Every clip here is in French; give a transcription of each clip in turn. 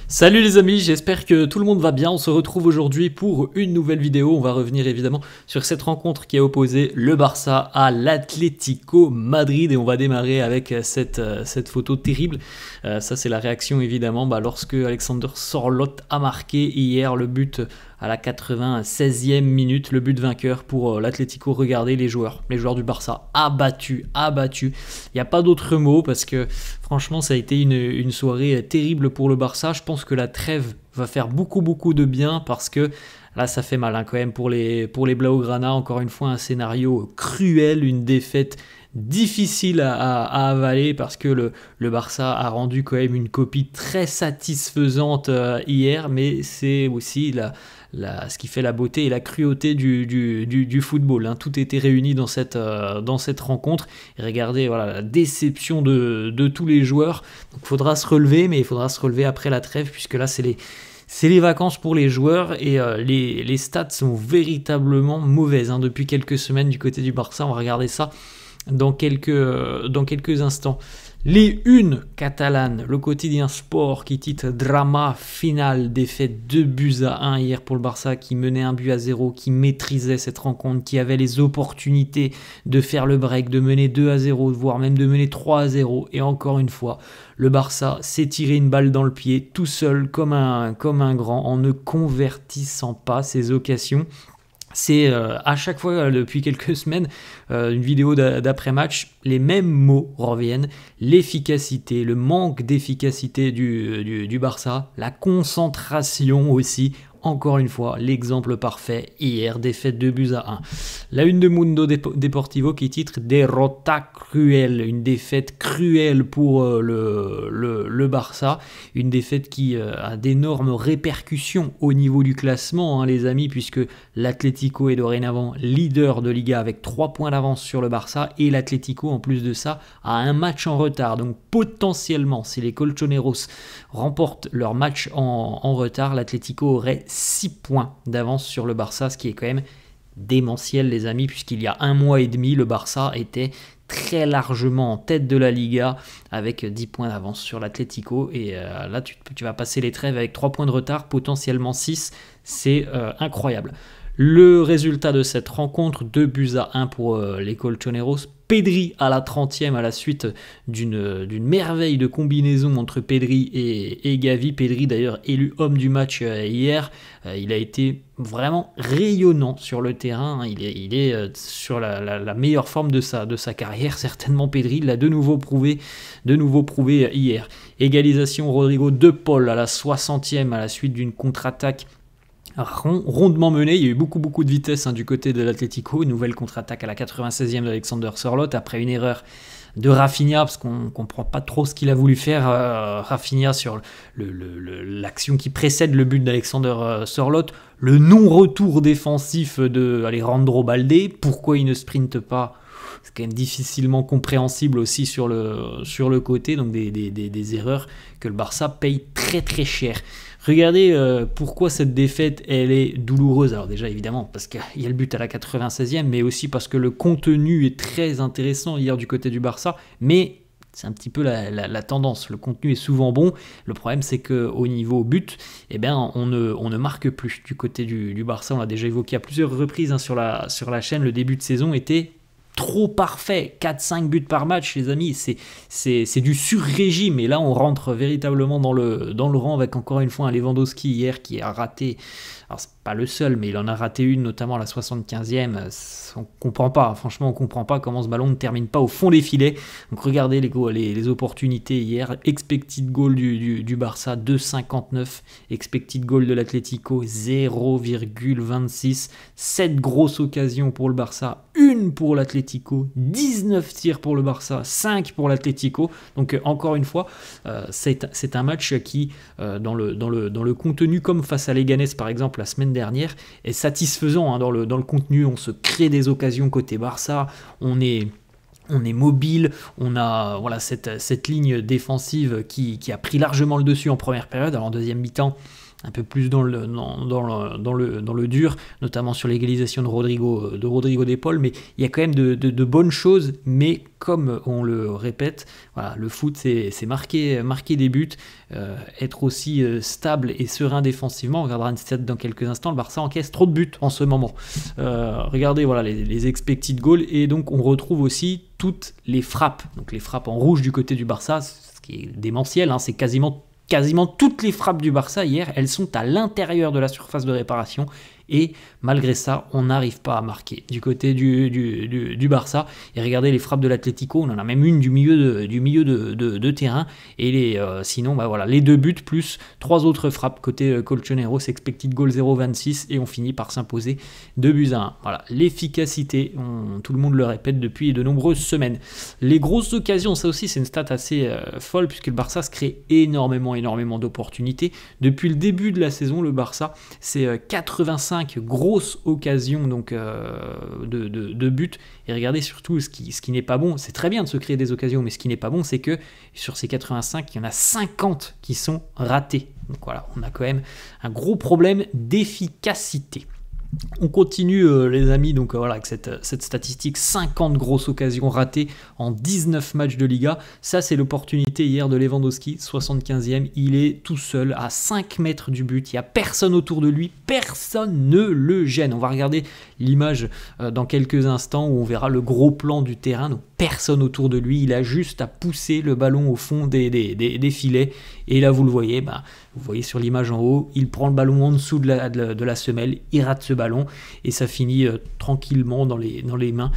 Salut les amis, j'espère que tout le monde va bien. On se retrouve aujourd'hui pour une nouvelle vidéo. On va revenir évidemment sur cette rencontre qui a opposé le Barça à l'Atlético Madrid et on va démarrer avec cette photo terrible. Ça c'est la réaction évidemment lorsque Alexander Sørloth a marqué hier le but à la 96e minute, le but vainqueur pour l'Atlético. Regardez les joueurs du Barça abattus. Il n'y a pas d'autre mot parce que franchement ça a été une soirée terrible pour le Barça. Je pense que la trêve va faire beaucoup de bien parce que là ça fait mal quand même pour les Blaugrana. Encore une fois un scénario cruel, une défaite difficile à avaler parce que le Barça a rendu quand même une copie très satisfaisante hier, mais c'est aussi ce qui fait la beauté et la cruauté du football. Tout était réuni dans cette rencontre. Et regardez la déception de tous les joueurs. Donc il faudra se relever, mais il faudra se relever après la trêve puisque là c'est les vacances pour les joueurs et les stats sont véritablement mauvaises depuis quelques semaines du côté du Barça. On va regarder ça dans quelques instants. Les unes catalanes, le quotidien Sport qui titre Drama final, défaite 2-1 hier pour le Barça qui menait 1-0, qui maîtrisait cette rencontre, qui avait les opportunités de faire le break, de mener 2-0, voire même de mener 3-0. Et encore une fois, le Barça s'est tiré une balle dans le pied tout seul comme un grand en ne convertissant pas ses occasions. C'est à chaque fois depuis quelques semaines une vidéo d'après-match, les mêmes mots reviennent, l'efficacité, le manque d'efficacité du Barça, la concentration aussi. Encore une fois, l'exemple parfait, hier, défaite 2-1. La une de Mundo Deportivo qui titre Derrota cruel, une défaite cruelle pour le Barça, une défaite qui a d'énormes répercussions au niveau du classement, les amis, puisque l'Atlético est dorénavant leader de Liga avec 3 points d'avance sur le Barça, et l'Atlético, en plus de ça, a un match en retard. Donc potentiellement, si les Colchoneros remportent leur match en retard, l'Atlético aurait 6 points d'avance sur le Barça, ce qui est quand même démentiel les amis, puisqu'il y a un mois et demi, le Barça était très largement en tête de la Liga avec 10 points d'avance sur l'Atlético, et là tu vas passer les trêves avec 3 points de retard, potentiellement 6, c'est incroyable. Le résultat de cette rencontre, 2-1 pour les Colchoneros. Pedri à la 30e à la suite d'une merveille de combinaison entre Pedri et Gavi. Pedri d'ailleurs élu homme du match hier. Il a été vraiment rayonnant sur le terrain. Il est sur la meilleure forme de sa carrière. Certainement Pedri l'a de nouveau prouvé hier. Égalisation Rodrigo de Paul à la 60e à la suite d'une contre-attaque rondement mené. Il y a eu beaucoup de vitesse du côté de l'Atlético. Une nouvelle contre-attaque à la 96e d'Alexander Sørloth après une erreur de Rafinha, parce qu'on ne comprend pas trop ce qu'il a voulu faire Rafinha sur l'action qui précède le but d'Alexander Sørloth. Le non-retour défensif de Alejandro Balde. Pourquoi il ne sprinte pas? C'est quand même difficilement compréhensible aussi sur le côté. Donc des erreurs que le Barça paye très cher. Regardez pourquoi cette défaite elle est douloureuse. Alors déjà évidemment parce qu'il y a le but à la 96e, mais aussi parce que le contenu est très intéressant hier du côté du Barça, mais c'est un petit peu la tendance. Le contenu est souvent bon. Le problème c'est qu'au niveau but, on ne marque plus du côté du Barça. On l'a déjà évoqué à plusieurs reprises sur la chaîne. Le début de saison était trop parfait, 4-5 buts par match les amis, c'est du sur-régime, et là on rentre véritablement dans le rang avec encore une fois un Lewandowski hier qui a raté, alors c'est pas le seul, mais il en a raté une, notamment à la 75e, on comprend pas, franchement on comprend pas comment ce ballon ne termine pas au fond des filets. Donc regardez les opportunités hier, expected goal du Barça 2,59, expected goal de l'Atlético 0,26, 7 grosses occasions pour le Barça, 1 pour l'Atlético, 19 tirs pour le Barça, 5 pour l'Atlético. Donc encore une fois, c'est un match qui, dans le contenu, comme face à Leganés par exemple la semaine dernière, est satisfaisant dans le contenu. On se crée des occasions côté Barça, on est mobile, on a cette ligne défensive qui a pris largement le dessus en première période. Alors en deuxième mi-temps, un peu plus dans le dur, notamment sur l'égalisation de Rodrigo de Paul, mais il y a quand même de bonnes choses, mais comme on le répète, voilà, le foot c'est marquer des buts, être aussi stable et serein défensivement. On regardera une stat dans quelques instants, le Barça encaisse trop de buts en ce moment. Regardez voilà, les expected goals, et donc on retrouve aussi toutes les frappes, donc les frappes en rouge du côté du Barça, ce qui est démentiel, hein, c'est quasiment toutes les frappes du Barça hier, elles sont à l'intérieur de la surface de réparation, et malgré ça, on n'arrive pas à marquer du côté du Barça. Et regardez les frappes de l'Atlético, on en a même une du milieu de terrain, et sinon bah voilà, les 2 buts plus 3 autres frappes côté Colchoneros, expected goal 0,26, et on finit par s'imposer 2-1. Voilà, l'efficacité, tout le monde le répète depuis de nombreuses semaines. Les grosses occasions, ça aussi c'est une stat assez folle, puisque le Barça se crée énormément d'opportunités. Depuis le début de la saison, le Barça, c'est 85 grosses occasions donc, de but. Et regardez surtout ce qui n'est pas bon. C'est très bien de se créer des occasions, mais ce qui n'est pas bon, c'est que sur ces 85, il y en a 50 qui sont ratés. Donc voilà, on a quand même un gros problème d'efficacité. On continue les amis, donc voilà, avec cette statistique, 50 grosses occasions ratées en 19 matchs de Liga. Ça c'est l'opportunité hier de Lewandowski, 75e, il est tout seul à 5 mètres du but, il n'y a personne autour de lui, personne ne le gêne. On va regarder l'image dans quelques instants où on verra le gros plan du terrain, donc personne autour de lui, il a juste à pousser le ballon au fond des filets, et là vous le voyez, vous voyez sur l'image en haut, il prend le ballon en dessous de la semelle, il rate ce ballon, et ça finit tranquillement dans les mains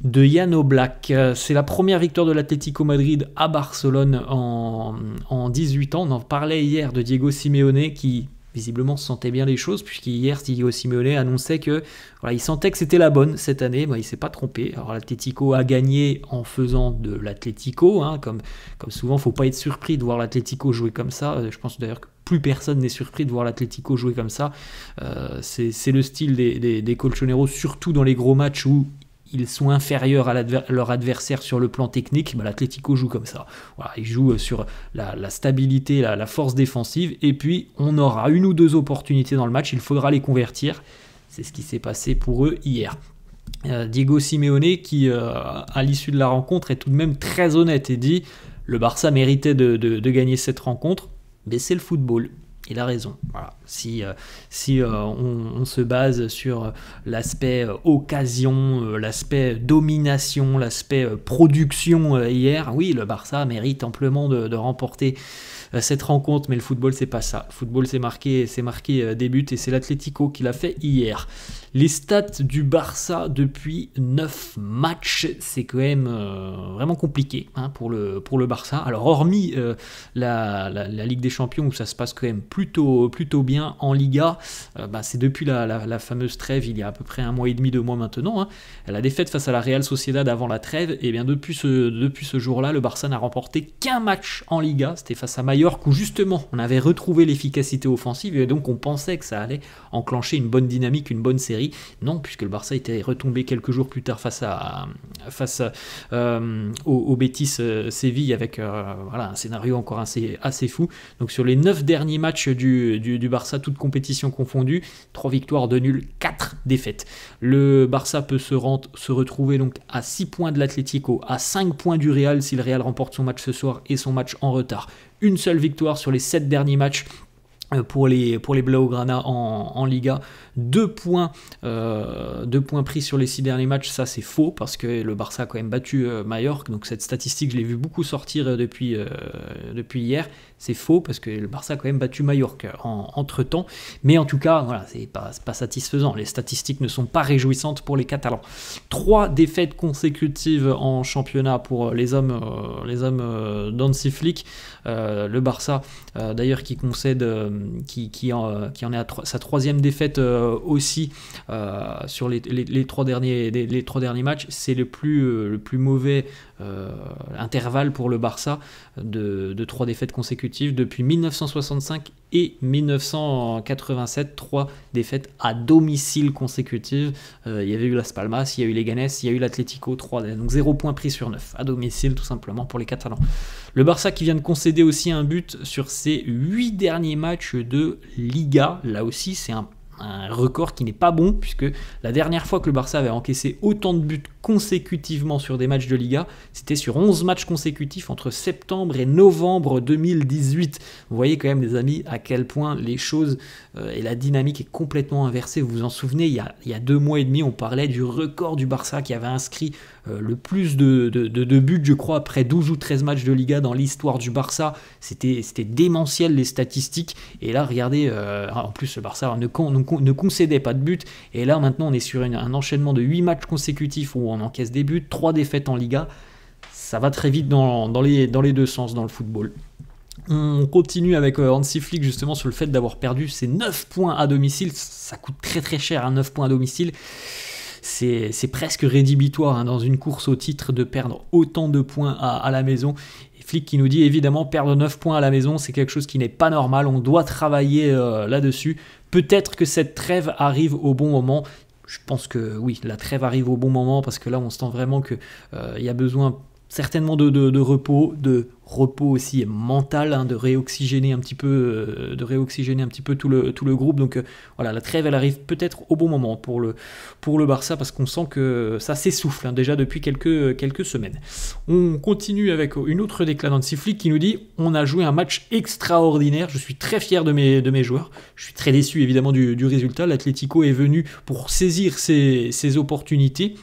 de Jan Oblak. C'est la première victoire de l'Atlético Madrid à Barcelone en 18 ans. On en parlait hier de Diego Simeone qui visiblement sentait bien les choses, puisqu'hier Diego Simeone annonçait que voilà, il sentait que c'était la bonne cette année. Il ne s'est pas trompé. Alors l'Atlético a gagné en faisant de l'Atlético, hein, comme souvent, il ne faut pas être surpris de voir l'Atlético jouer comme ça. Je pense d'ailleurs que plus personne n'est surpris de voir l'Atlético jouer comme ça. C'est le style des Colchoneros, surtout dans les gros matchs où ils sont inférieurs à leur adversaire sur le plan technique. L'Atlético joue comme ça. Voilà, ils jouent sur la stabilité, la force défensive, et puis on aura 1 ou 2 opportunités dans le match, il faudra les convertir. C'est ce qui s'est passé pour eux hier. Diego Simeone qui, à l'issue de la rencontre, est tout de même très honnête et dit « Le Barça méritait de gagner cette rencontre, mais c'est le football ». Il a raison. Voilà. Si on se base sur l'aspect occasion, l'aspect domination, l'aspect production hier, oui, le Barça mérite amplement de remporter cette rencontre, mais le football c'est pas ça. Le football c'est marqué des buts, et c'est l'Atlético qui l'a fait hier. Les stats du Barça depuis 9 matchs, c'est quand même vraiment compliqué, hein, pour le Barça. Alors hormis la Ligue des Champions où ça se passe quand même plutôt bien, en Liga, c'est depuis la fameuse trêve il y a à peu près 1 mois et demi, 2 mois maintenant, hein, la défaite face à la Real Sociedad avant la trêve, et bien depuis ce jour-là, le Barça n'a remporté qu'un match en Liga, c'était face à Mallorca, où justement on avait retrouvé l'efficacité offensive, et donc on pensait que ça allait enclencher une bonne dynamique, une bonne série. Non, puisque le Barça était retombé quelques jours plus tard face au Betis Séville, avec voilà, un scénario encore assez fou. Donc sur les 9 derniers matchs du Barça, toutes compétitions confondues, 3 victoires, 2 nuls, 4 défaites. Le Barça peut se retrouver donc à 6 points de l'Atlético, à 5 points du Real si le Real remporte son match ce soir et son match en retard. Une seule victoire sur les 7 derniers matchs pour les Blaugrana en Liga. 2 points pris sur les 6 derniers matchs, ça c'est faux, parce que le Barça a quand même battu Mallorca, donc cette statistique je l'ai vu beaucoup sortir depuis hier. C'est faux, parce que le Barça a quand même battu Mallorca entre temps, mais en tout cas voilà, c'est pas satisfaisant, les statistiques ne sont pas réjouissantes pour les Catalans. 3 défaites consécutives en championnat pour les hommes d'Hansi Flick. Le Barça d'ailleurs qui concède qui en est à sa 3e défaite aussi sur les 3 derniers matchs. C'est le plus mauvais intervalle pour le Barça de 3 défaites consécutives depuis 1965 et 1987, 3 défaites à domicile consécutives. Il y avait eu Las Palmas, il y a eu Leganés, il y a eu l'Atlético, 3, donc 0 points pris sur 9 à domicile tout simplement pour les Catalans. Le Barça qui vient de concéder aussi un but sur ses 8 derniers matchs de Liga, là aussi c'est un record qui n'est pas bon, puisque la dernière fois que le Barça avait encaissé autant de buts consécutivement sur des matchs de Liga, c'était sur 11 matchs consécutifs entre septembre et novembre 2018. Vous voyez quand même les amis à quel point les choses et la dynamique est complètement inversée. Vous vous en souvenez, il y a 2 mois et demi, on parlait du record du Barça qui avait inscrit le plus de buts, je crois, après 12 ou 13 matchs de Liga dans l'histoire du Barça. C'était démentiel les statistiques, et là regardez, en plus le Barça ne concédait pas de buts, et là maintenant on est sur un enchaînement de 8 matchs consécutifs où on encaisse des buts, 3 défaites en Liga. Ça va très vite dans les deux sens dans le football. On continue avec Hansi Flick justement sur le fait d'avoir perdu ses 9 points à domicile. Ça coûte très très cher, 9 points à domicile. C'est presque rédhibitoire dans une course au titre de perdre autant de points à la maison. Et Flick qui nous dit évidemment perdre 9 points à la maison, c'est quelque chose qui n'est pas normal, on doit travailler là-dessus. Peut-être que cette trêve arrive au bon moment. Je pense que oui, la trêve arrive au bon moment, parce que là on sent vraiment qu'il y a besoin certainement de repos aussi mental, de réoxygéner un petit peu, tout le groupe. Donc voilà, la trêve elle arrive peut-être au bon moment pour le Barça, parce qu'on sent que ça s'essouffle déjà depuis quelques semaines. On continue avec une autre déclaration d'Hansi Flick qui nous dit on a joué un match extraordinaire, je suis très fier de mes joueurs, je suis très déçu évidemment du résultat. L'Atlético est venu pour saisir ses opportunités.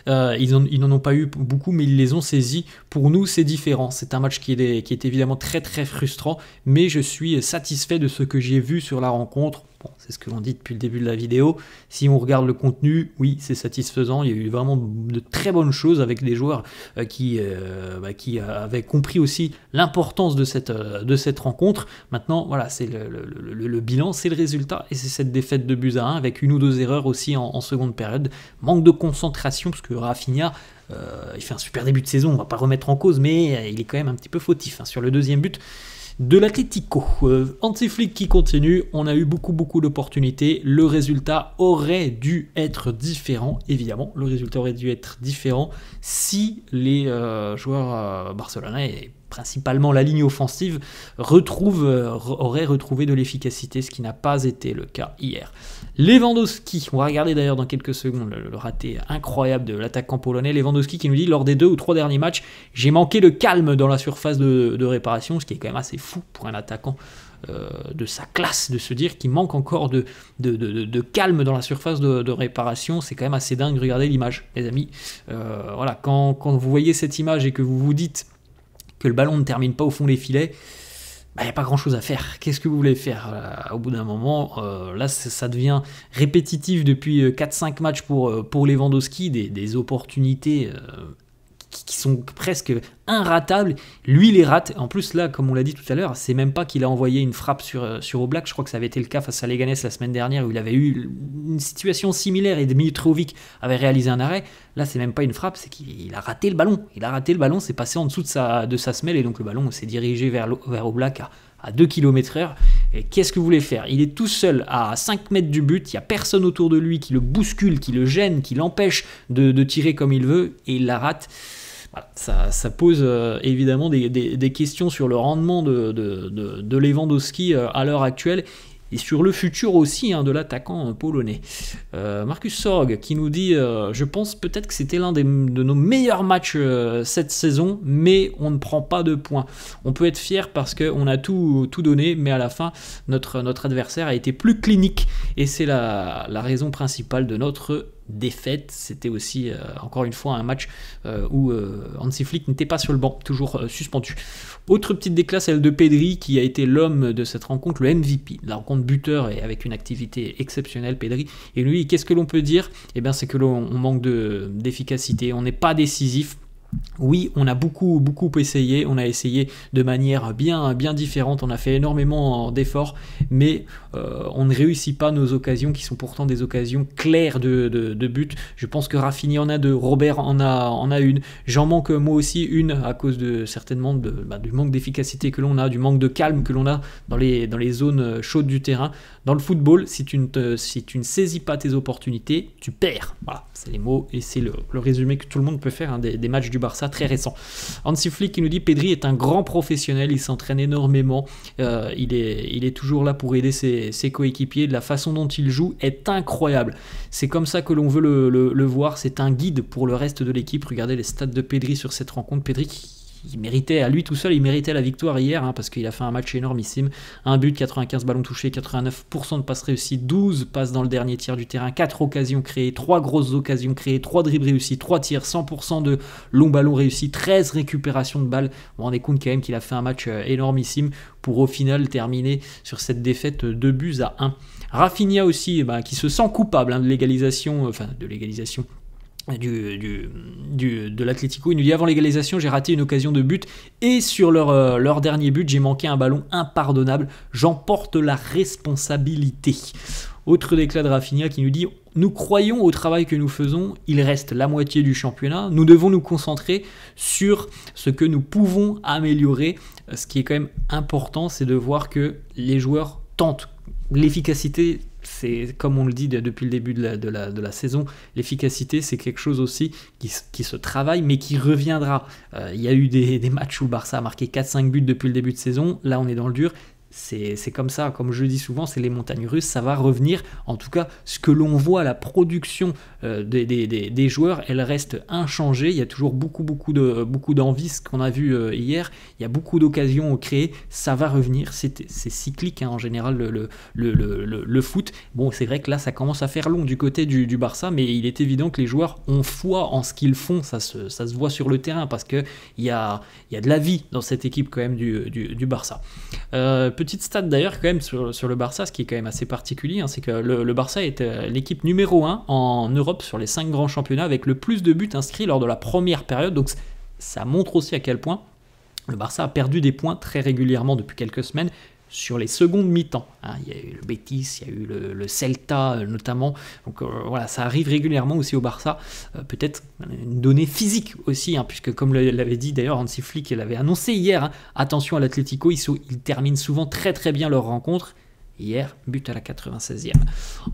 Ils n'en ont pas eu beaucoup, mais ils les ont saisis. Pour nous, c'est différent. C'est un match qui est évidemment très très frustrant, mais je suis satisfait de ce que j'ai vu sur la rencontre. Bon, c'est ce que l'on dit depuis le début de la vidéo. Si on regarde le contenu, oui, c'est satisfaisant. Il y a eu vraiment de très bonnes choses avec des joueurs qui avaient compris aussi l'importance de cette rencontre. Maintenant, voilà, c'est le bilan, c'est le résultat, et c'est cette défaite de buts à 1 avec une ou deux erreurs aussi en seconde période. Manque de concentration, parce que Rafinha, il fait un super début de saison, on va pas remettre en cause, mais il est quand même un petit peu fautif sur le deuxième but de l'Atlético. Hansi Flick qui continue, on a eu beaucoup d'opportunités, le résultat aurait dû être différent, évidemment, le résultat aurait dû être différent si les joueurs barcelonais, et principalement la ligne offensive, auraient retrouvé de l'efficacité, ce qui n'a pas été le cas hier. Lewandowski, on va regarder d'ailleurs dans quelques secondes le raté incroyable de l'attaquant polonais. Lewandowski qui nous dit lors des 2 ou 3 derniers matchs, j'ai manqué de calme dans la surface de réparation, ce qui est quand même assez fou pour un attaquant de sa classe, de se dire qu'il manque encore de calme dans la surface de réparation. C'est quand même assez dingue. Regardez l'image, les amis. Voilà, quand vous voyez cette image et que vous vous dites que le ballon ne termine pas au fond des filets, il n'y a pas grand chose à faire. Qu'est-ce que vous voulez faire au bout d'un moment, là ça devient répétitif depuis 4-5 matchs pour Lewandowski, des opportunités qui sont presque inratables. Lui les rate. En plus là, comme on l'a dit tout à l'heure, c'est même pas qu'il a envoyé une frappe sur Oblak. Je crois que ça avait été le cas face à Leganés la semaine dernière, où il avait eu une situation similaire et Mitrovic avait réalisé un arrêt. Là c'est même pas une frappe, c'est qu'il a raté le ballon. C'est passé en dessous de sa semelle, et donc le ballon s'est dirigé vers Oblak à 2 km/h. Et qu'est-ce que vous voulez faire? Il est tout seul à 5 mètres du but, il n'y a personne autour de lui qui le bouscule, qui le gêne, qui l'empêche de tirer comme il veut, et il la rate. Voilà, ça pose évidemment des questions sur le rendement de Lewandowski à l'heure actuelle, et sur le futur aussi de l'attaquant polonais. Marcus Sorg qui nous dit je pense peut-être que c'était l'un de nos meilleurs matchs cette saison, mais on ne prend pas de points. On peut être fier parce qu'on a tout donné, mais à la fin notre adversaire a été plus clinique, et c'est la raison principale de notre défaite. C'était aussi encore une fois un match où Hansi Flick n'était pas sur le banc, toujours suspendu. Autre petite déclat, celle de Pedri, qui a été l'homme de cette rencontre, le MVP de la rencontre, buteur, et avec une activité exceptionnelle, Pedri. Et lui, qu'est-ce que l'on peut dire? Eh bien, c'est que l'on manque d'efficacité, on n'est pas décisif. Oui, on a beaucoup essayé, on a essayé de manière bien différente, on a fait énormément d'efforts, mais on ne réussit pas nos occasions qui sont pourtant des occasions claires de but. Je pense que Rafinha en a deux, Robert en a une, j'en manque moi aussi une à cause certainement du manque d'efficacité que l'on a, du manque de calme que l'on a dans les zones chaudes du terrain. Dans le football, si tu ne saisis pas tes opportunités, tu perds. Voilà, c'est les mots et c'est le résumé que tout le monde peut faire des matchs du Barça très récent. Hansi Flick qui nous dit: Pedri est un grand professionnel, il s'entraîne énormément, il est toujours là pour aider ses coéquipiers, la façon dont il joue est incroyable. C'est comme ça que l'on veut le voir, c'est un guide pour le reste de l'équipe. Regardez les stats de Pedri sur cette rencontre. Pedri il méritait, à lui tout seul, il méritait la victoire hier, parce qu'il a fait un match énormissime. Un but, 95 ballons touchés, 89% de passes réussies, 12 passes dans le dernier tiers du terrain, 4 occasions créées, 3 grosses occasions créées, 3 dribbles réussis, 3 tirs, 100% de longs ballons réussis, 13 récupérations de balles. On rendez compte quand même qu'il a fait un match énormissime pour au final terminer sur cette défaite 2-1. Rafinha aussi, qui se sent coupable de l'égalisation, de l'Atlético. Il nous dit: avant l'égalisation, j'ai raté une occasion de but et sur leur dernier but, j'ai manqué un ballon impardonnable. J'en porte la responsabilité. Autre déclat de Rafinha qui nous dit: nous croyons au travail que nous faisons, il reste la moitié du championnat, nous devons nous concentrer sur ce que nous pouvons améliorer. Ce qui est quand même important, c'est de voir que les joueurs tentent. L'efficacité, c'est comme on le dit depuis le début de la saison, l'efficacité c'est quelque chose aussi qui se travaille mais qui reviendra. Il y a eu des matchs où le Barça a marqué 4-5 buts depuis le début de saison, là on est dans le dur. C'est comme ça, comme je le dis souvent, c'est les montagnes russes, ça va revenir. En tout cas, ce que l'on voit, la production des joueurs, elle reste inchangée. Il y a toujours beaucoup d'envie, ce qu'on a vu hier. Il y a beaucoup d'occasions créées, ça va revenir. C'est cyclique en général le foot. Bon, c'est vrai que là, ça commence à faire long du côté du Barça, mais il est évident que les joueurs ont foi en ce qu'ils font. Ça se voit sur le terrain parce qu'il y a de la vie dans cette équipe quand même du Barça. Petite stat d'ailleurs quand même sur le Barça, ce qui est quand même assez particulier, c'est que le Barça est l'équipe numéro 1 en Europe sur les 5 grands championnats avec le plus de buts inscrits lors de la première période. Donc ça montre aussi à quel point le Barça a perdu des points très régulièrement depuis quelques semaines sur les secondes mi-temps. Il y a eu le Betis, il y a eu le Celta notamment. Donc voilà, ça arrive régulièrement aussi au Barça. Peut-être une donnée physique aussi, puisque comme l'avait dit d'ailleurs Hansi Flick, il avait annoncé hier, attention à l'Atlético, ils terminent souvent très bien leurs rencontres. Hier, but à la 96e.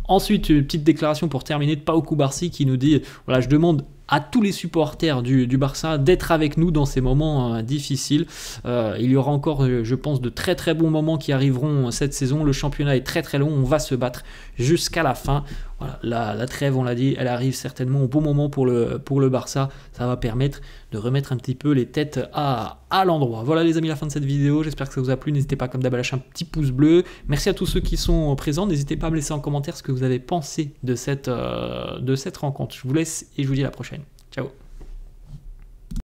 Ensuite, une petite déclaration pour terminer de Pau Cubarsí qui nous dit: voilà, je demande à tous les supporters du Barça d'être avec nous dans ces moments difficiles. Il y aura encore, je pense, de très bons moments qui arriveront cette saison. Le championnat est très long, on va se battre jusqu'à la fin. Voilà, la trêve, on l'a dit, elle arrive certainement au bon moment pour le Barça. Ça va permettre de remettre un petit peu les têtes à l'endroit. Voilà les amis, la fin de cette vidéo. J'espère que ça vous a plu. N'hésitez pas comme d'hab à lâcher un petit pouce bleu. Merci à tous ceux qui sont présents. N'hésitez pas à me laisser en commentaire ce que vous avez pensé de cette rencontre. Je vous laisse et je vous dis à la prochaine. Ciao.